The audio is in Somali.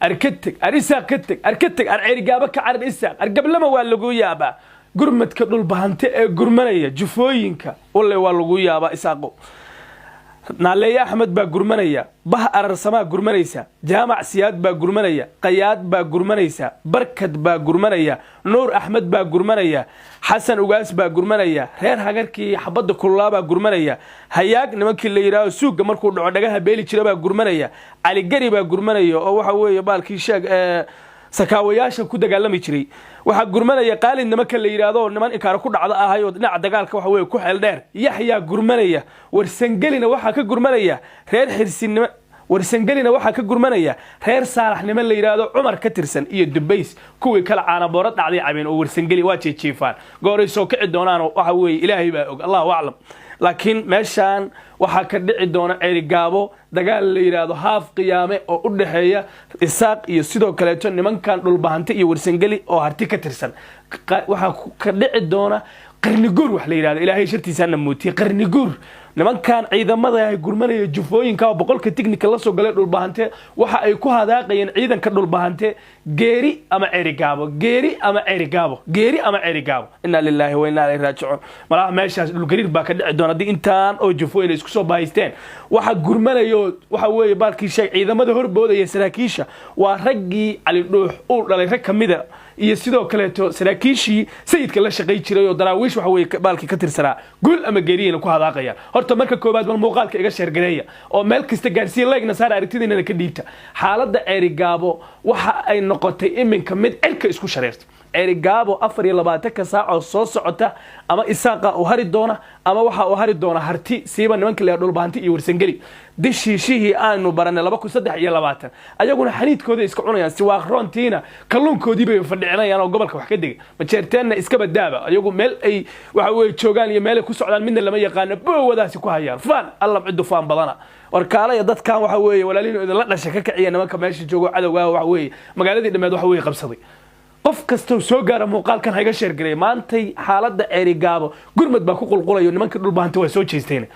أركتك أريسا كتك أركتك أرعيرقابك عرب إساق قبل لما واللقو يابا قرمت كدول بهانتي قرمانية جفوينك والله واللقو يابا إساقو نالي أحمد با قرمانية به أرسما قرمانيسا جامع سياد با قرمانية قياد با قرمانيسا بركت با قرمانية نور أحمد با قرمانية حسن أوغاس با قرمانية هير هاقركي حبض كلها با قرمانية هياق نمانكي اللي يراو سوق مركو دعوة بيلي چرا با قرمانية علي قري با قرمانية أو وحاوية بالكي شاق سكاوياشا ku dagaalami jiray waxa gurmanaya qaal in nimanka la yiraahdo niman inkaar ku dhacda ahayo dhinaca dagaalka waxa way ku xeel dheer yaxya gurmanaya warsangalina waxa ka gurmanaya reer xirsinimo warsangalina waxa ka gurmanaya reer saalaxnimo la yiraahdo Umar ka tirsan iyo Dubays kuwii kala caana boorad dhacday cabeen oo warsangali waa jeejifaan gooray soo kici doonaan waxa way Ilaahay baa og Allahu a'lam laakiin meeshan waxa ka dhici doona Ceerigaabo dagaal la yiraahdo haaf qiyaame oo u dhaxeeya isaaq iyo sidoo kale nimankan dhul bahante iyo warsangali oo harti ka tirsan waxa ka dhici doona qarni guur wax la yiraahdo Ilaahay shartiisana muuti qarni guur nimankan ciidamada ay gurmanaya jufooyinka boqolka technical la soo galay dhul bahante waxa ay ku hadaaqayeen ciidanka dhul bahante geeri ama Ceerigaabo geeri ama Ceerigaabo inna lillahi wa inna ilayhi raaji'un malaha meeshaas dhul gariir baa ka dhici doona intaan oo jufooyin isku soo baahisteen waxa gurmanayo waxa weeye baalkii shay ciidamada horboodaya saraakiisha waa raggii Ali Dhuux oo dhalay rag kamida iyo sidoo kale saraakiishii sayidka la shaqay jiray oo daraawiish waxa weeye baalkii ka tirsanaa gul ama geeriyeen ku hadaaqayaan horta marka koobaad bal muuqaalka iga sheer gareeya oo meel kasta gaarsiin like nasaar aragtidiina ka dhiibta xaaladda Ceerigaabo waxa ay noqotay iminka mid cirka isku shareerto Ceerigaabo 24 saac oo soo socota ama isaaqa oo hari doona ama waxa oo hari doona harti siiba nimanka la dhul baanti iyo warsangali dishiishii aanu baranay 2023 ayaguna xaniidkooda iska cunayaan si waa rontiina kalluunkoodii bay fadhicinayaan oo gobolka wax ka digay ma jeerteena iska badaaba ayagu meel ay waxa way joogaan iyo meel ay ku socdaan midna lama yaqaan boowadaasi ku hayaan faan alla cidu faan badana warkaalaya dadkan waxa weeye walaaliin idin la dhashay ka kiciya nimanka meesha joogo cadawga waxa weeye magaaladii dhameed waxa weeye qabsaday qof kasta soo gaara muuqaalkan hayga sheer gareey maantay xaaladda Ceerigaabo gurmad baa ku qulqulayo nimanka dhul baahanta way soo jeesteen